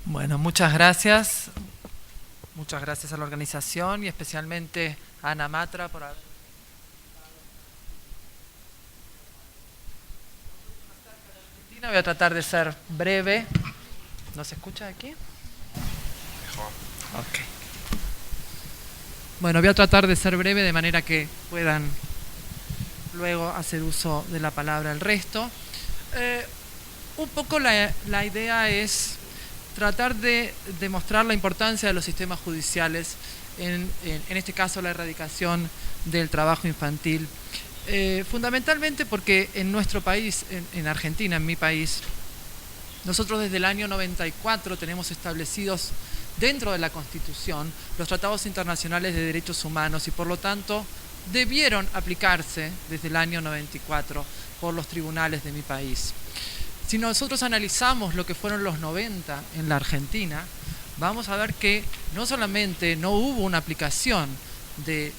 Bueno, muchas gracias. Muchas gracias a la organización y especialmente a Ana Matra por haber... Voy a tratar de ser breve. ¿No se escucha aquí? Mejor. Ok. Bueno, voy a tratar de ser breve de manera que puedan luego hacer uso de la palabra el resto. Un poco la idea es tratar de demostrar la importancia de los sistemas judiciales, en este caso la erradicación del trabajo infantil. Fundamentalmente porque en nuestro país, en Argentina, en mi país, nosotros desde el año 94 tenemos establecidos dentro de la Constitución los tratados internacionales de derechos humanos y por lo tanto debieron aplicarse desde el año 94 por los tribunales de mi país. Si nosotros analizamos lo que fueron los 90 en la Argentina, vamos a ver que no solamente no hubo una aplicación de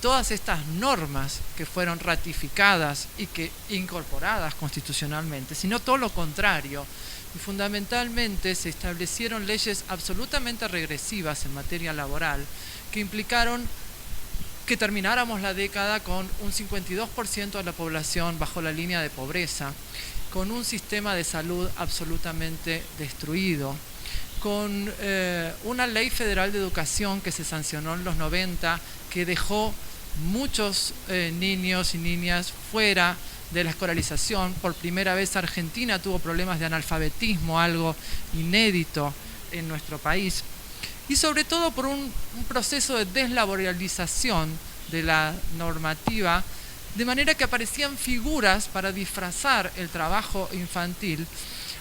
todas estas normas que fueron ratificadas y que incorporadas constitucionalmente, sino todo lo contrario. Y fundamentalmente se establecieron leyes absolutamente regresivas en materia laboral que implicaron que termináramos la década con un 52% de la población bajo la línea de pobreza, con un sistema de salud absolutamente destruido, con una ley federal de educación que se sancionó en los 90, que dejó muchos niños y niñas fuera de la escolarización. Por primera vez Argentina tuvo problemas de analfabetismo, algo inédito en nuestro país. Y sobre todo por un proceso de deslaboralización de la normativa, de manera que aparecían figuras para disfrazar el trabajo infantil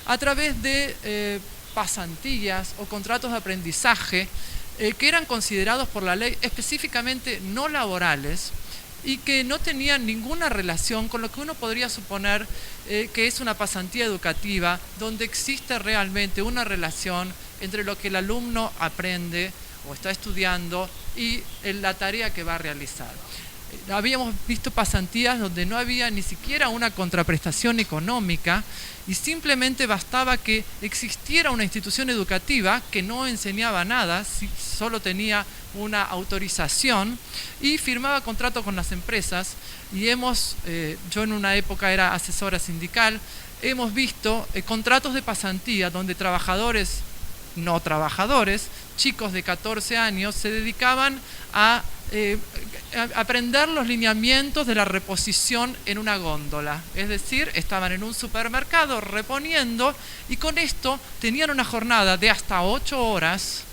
a través de pasantías o contratos de aprendizaje que eran considerados por la ley específicamente no laborales y que no tenían ninguna relación con lo que uno podría suponer que es una pasantía educativa, donde existe realmente una relación entre lo que el alumno aprende o está estudiando y la tarea que va a realizar. Habíamos visto pasantías donde no había ni siquiera una contraprestación económica y simplemente bastaba que existiera una institución educativa que no enseñaba nada, solo tenía una autorización y firmaba contrato con las empresas. Y yo en una época era asesora sindical, hemos visto contratos de pasantía donde trabajadores, no trabajadores, chicos de 14 años se dedicaban a aprender los lineamientos de la reposición en una góndola. Es decir, estaban en un supermercado reponiendo y con esto tenían una jornada de hasta 8 horas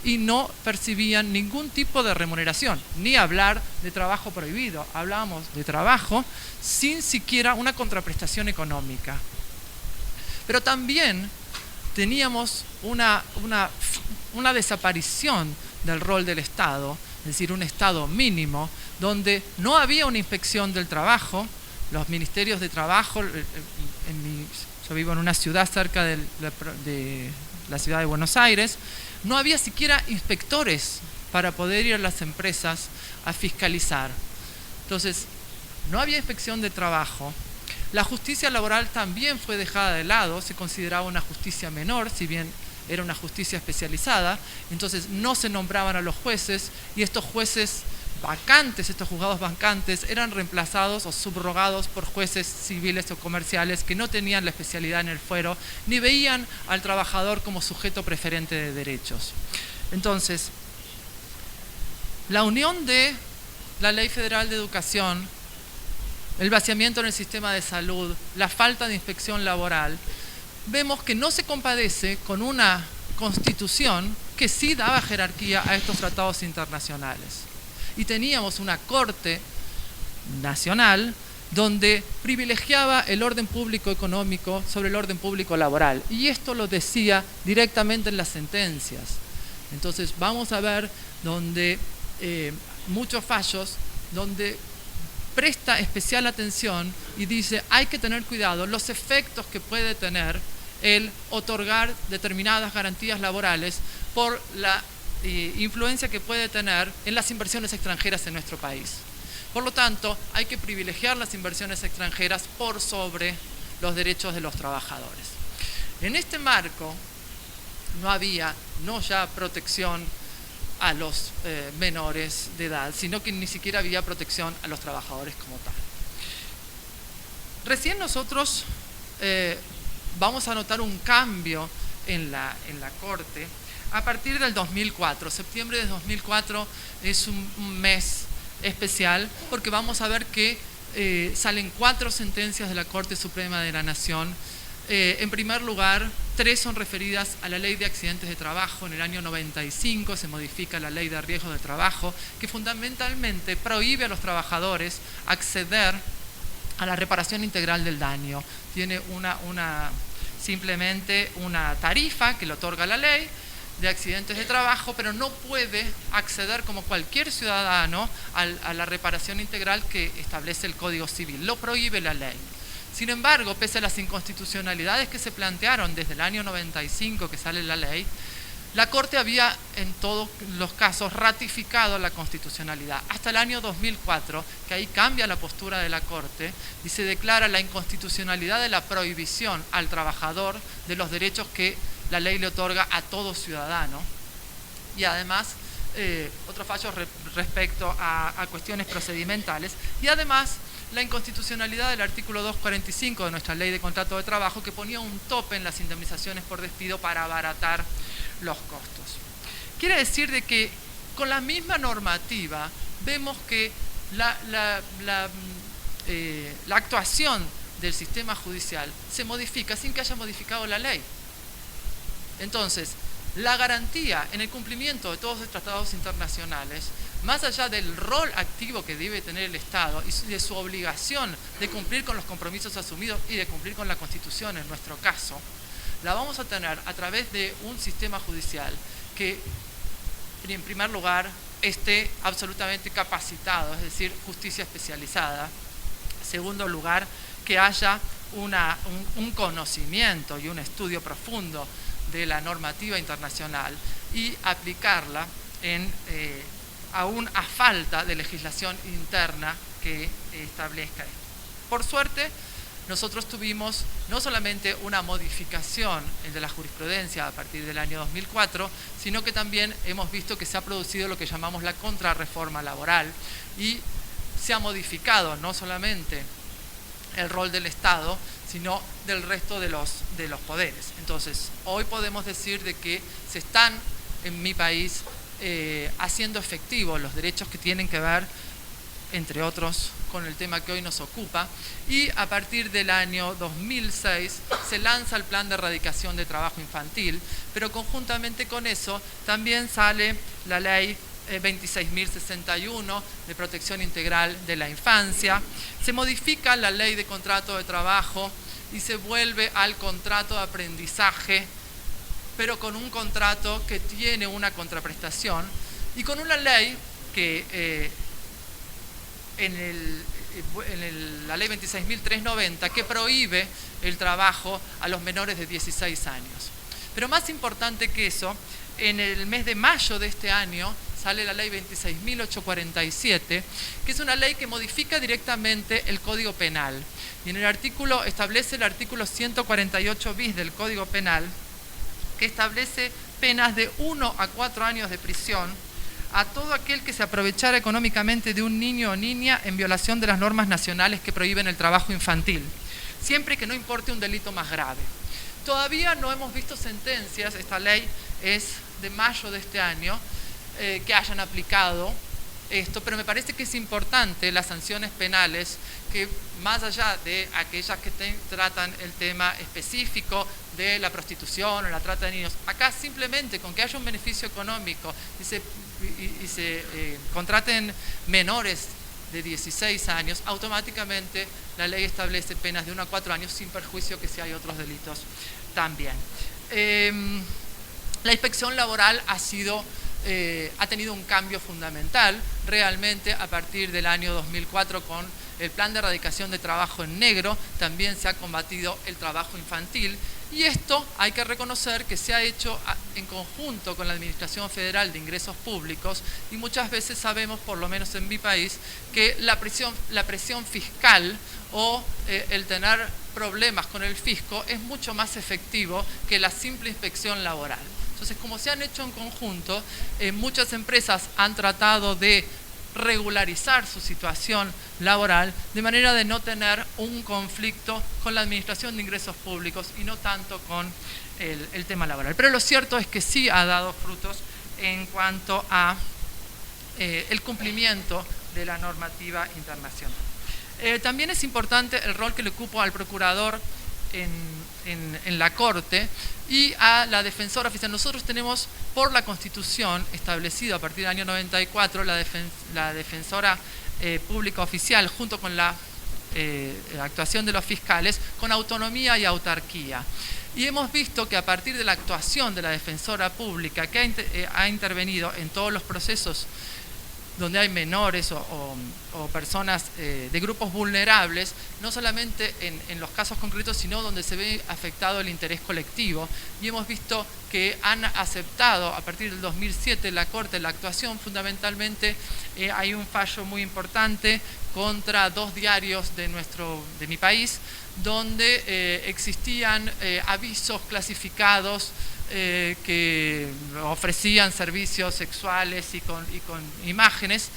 y no percibían ningún tipo de remuneración, ni hablar de trabajo prohibido. Hablábamos de trabajo sin siquiera una contraprestación económica. Pero también teníamos una desaparición del rol del Estado, es decir, un Estado mínimo, donde no había una inspección del trabajo. Los ministerios de trabajo, yo vivo en una ciudad cerca de la ciudad de Buenos Aires, no había siquiera inspectores para poder ir a las empresas a fiscalizar. Entonces, no había inspección de trabajo. La justicia laboral también fue dejada de lado, se consideraba una justicia menor, si bien era una justicia especializada. Entonces no se nombraban a los jueces y estos jueces vacantes, estos juzgados vacantes, eran reemplazados o subrogados por jueces civiles o comerciales que no tenían la especialidad en el fuero ni veían al trabajador como sujeto preferente de derechos. Entonces, la unión de la Ley Federal de Educación, el vaciamiento en el sistema de salud, la falta de inspección laboral, vemos que no se compadece con una constitución que sí daba jerarquía a estos tratados internacionales. Y teníamos una Corte Nacional donde privilegiaba el orden público económico sobre el orden público laboral. Y esto lo decía directamente en las sentencias. Entonces vamos a ver donde muchos fallos, donde presta especial atención y dice hay que tener cuidado los efectos que puede tener el otorgar determinadas garantías laborales por la influencia que puede tener en las inversiones extranjeras en nuestro país. Por lo tanto, hay que privilegiar las inversiones extranjeras por sobre los derechos de los trabajadores. En este marco, no había no ya protección a los menores de edad, sino que ni siquiera había protección a los trabajadores como tal. Recién nosotros vamos a notar un cambio en la Corte a partir del 2004. Septiembre de 2004 es un mes especial porque vamos a ver que salen 4 sentencias de la Corte Suprema de la Nación. En primer lugar, 3 son referidas a la Ley de Accidentes de Trabajo. En el año 95 se modifica la Ley de Riesgos de Trabajo, que fundamentalmente prohíbe a los trabajadores acceder a la reparación integral del daño. Tiene simplemente una tarifa que le otorga la ley de accidentes de trabajo, pero no puede acceder como cualquier ciudadano a la reparación integral que establece el Código Civil. Lo prohíbe la ley. Sin embargo, pese a las inconstitucionalidades que se plantearon desde el año 95 que sale la ley, la Corte había en todos los casos ratificado la constitucionalidad. Hasta el año 2004, que ahí cambia la postura de la Corte y se declara la inconstitucionalidad de la prohibición al trabajador de los derechos que la ley le otorga a todo ciudadano. Y además, otros fallos respecto a cuestiones procedimentales. Y además, la inconstitucionalidad del artículo 245 de nuestra Ley de Contrato de Trabajo, que ponía un tope en las indemnizaciones por despido para abaratar los costos. Quiere decir de que con la misma normativa vemos que la actuación del sistema judicial se modifica sin que haya modificado la ley. Entonces, la garantía en el cumplimiento de todos los tratados internacionales, más allá del rol activo que debe tener el Estado y de su obligación de cumplir con los compromisos asumidos y de cumplir con la Constitución en nuestro caso, la vamos a tener a través de un sistema judicial que, en primer lugar, esté absolutamente capacitado, es decir, justicia especializada. En segundo lugar, que haya un conocimiento y un estudio profundo de la normativa internacional y aplicarla aún a falta de legislación interna que establezca esto. Por suerte, nosotros tuvimos no solamente una modificación de la jurisprudencia a partir del año 2004, sino que también hemos visto que se ha producido lo que llamamos la contrarreforma laboral y se ha modificado no solamente el rol del Estado, sino del resto de los poderes. Entonces, hoy podemos decir de que se están en mi país haciendo efectivos los derechos que tienen que ver, entre otros, con el tema que hoy nos ocupa, y a partir del año 2006 se lanza el Plan de Erradicación de Trabajo Infantil, pero conjuntamente con eso también sale la Ley 26.061 de Protección Integral de la Infancia, se modifica la Ley de Contrato de Trabajo y se vuelve al contrato de aprendizaje, pero con un contrato que tiene una contraprestación y con una ley que la ley 26.390 que prohíbe el trabajo a los menores de 16 años. Pero más importante que eso, en el mes de mayo de este año sale la ley 26.847, que es una ley que modifica directamente el Código Penal. Y en el artículo, establece el artículo 148 bis del Código Penal, que establece penas de 1 a 4 años de prisión a todo aquel que se aprovechara económicamente de un niño o niña en violación de las normas nacionales que prohíben el trabajo infantil, siempre que no importe un delito más grave. Todavía no hemos visto sentencias, esta ley es de mayo de este año, que hayan aplicado esto, pero me parece que es importante las sanciones penales, que más allá de aquellas que tratan el tema específico de la prostitución o la trata de niños, acá simplemente con que haya un beneficio económico y se contraten menores de 16 años, automáticamente la ley establece penas de 1 a 4 años sin perjuicio que si hay otros delitos también. La inspección laboral ha tenido un cambio fundamental realmente a partir del año 2004 con el Plan de Erradicación de Trabajo en Negro. También se ha combatido el trabajo infantil y esto hay que reconocer que se ha hecho en conjunto con la Administración Federal de Ingresos Públicos y muchas veces sabemos, por lo menos en mi país, que la presión fiscal o el tener problemas con el fisco es mucho más efectivo que la simple inspección laboral. Entonces, como se han hecho en conjunto, muchas empresas han tratado de regularizar su situación laboral de manera de no tener un conflicto con la administración de ingresos públicos y no tanto con el tema laboral. Pero lo cierto es que sí ha dado frutos en cuanto a el cumplimiento de la normativa internacional. También es importante el rol que le ocupa al procurador en la Corte y a la defensora oficial. Nosotros tenemos por la Constitución establecido a partir del año 94 la defensora pública oficial junto con la actuación de los fiscales con autonomía y autarquía. Y hemos visto que a partir de la actuación de la defensora pública que ha intervenido en todos los procesos donde hay menores o personas de grupos vulnerables, no solamente en los casos concretos, sino donde se ve afectado el interés colectivo. Y hemos visto que han aceptado, a partir del 2007, la Corte, la actuación. Fundamentalmente hay un fallo muy importante contra 2 diarios de mi país, donde existían avisos clasificados que ofrecían servicios sexuales y con imágenes,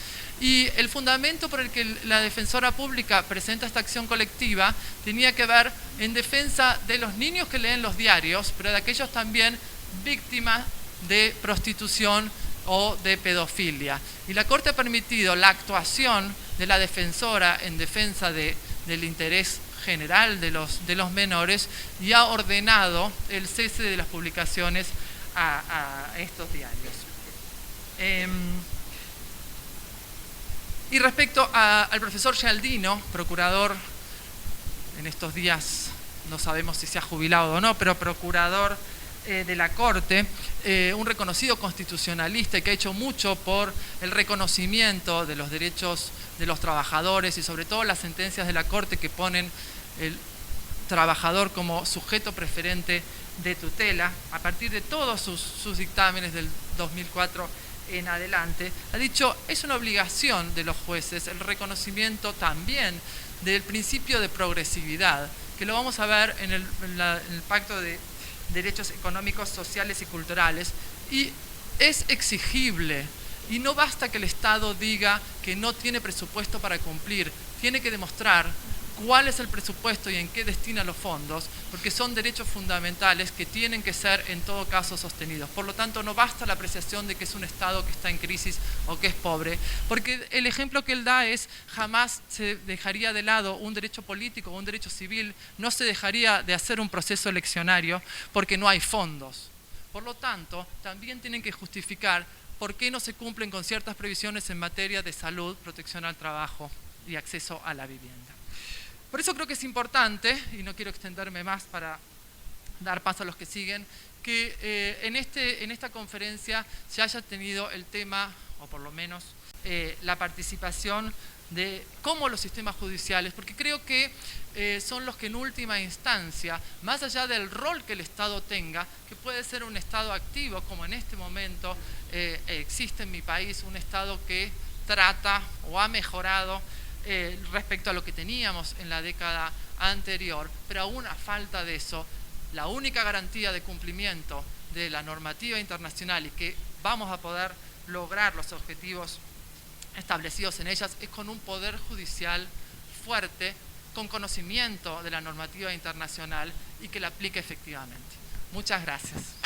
y el fundamento por el que la defensora pública presenta esta acción colectiva tenía que ver en defensa de los niños que leen los diarios, pero de aquellos también víctimas de prostitución o de pedofilia. Y la Corte ha permitido la actuación de la defensora en defensa del interés general de los menores y ha ordenado el cese de las publicaciones a estos diarios. Y respecto al profesor Gialdino, procurador, en estos días no sabemos si se ha jubilado o no, pero procurador de la Corte, un reconocido constitucionalista y que ha hecho mucho por el reconocimiento de los derechos de los trabajadores y sobre todo las sentencias de la Corte que ponen el trabajador como sujeto preferente de tutela, a partir de todos sus dictámenes del 2004 en adelante, ha dicho es una obligación de los jueces el reconocimiento también del principio de progresividad, que lo vamos a ver en el Pacto de Derechos Económicos, Sociales y Culturales, y es exigible. Y no basta que el Estado diga que no tiene presupuesto para cumplir, tiene que demostrar cuál es el presupuesto y en qué destina los fondos, porque son derechos fundamentales que tienen que ser en todo caso sostenidos. Por lo tanto, no basta la apreciación de que es un Estado que está en crisis o que es pobre, porque el ejemplo que él da es jamás se dejaría de lado un derecho político o un derecho civil, no se dejaría de hacer un proceso eleccionario porque no hay fondos. Por lo tanto, también tienen que justificar por qué no se cumplen con ciertas previsiones en materia de salud, protección al trabajo y acceso a la vivienda. Por eso creo que es importante, y no quiero extenderme más para dar paso a los que siguen, que en esta conferencia se haya tenido el tema, o por lo menos la participación de cómo los sistemas judiciales, porque creo que son los que en última instancia, más allá del rol que el Estado tenga, que puede ser un Estado activo, como en este momento existe en mi país, un Estado que trata o ha mejorado respecto a lo que teníamos en la década anterior, pero aún a falta de eso, la única garantía de cumplimiento de la normativa internacional y que vamos a poder lograr los objetivos establecidos en ellas es con un poder judicial fuerte, con conocimiento de la normativa internacional y que la aplique efectivamente. Muchas gracias.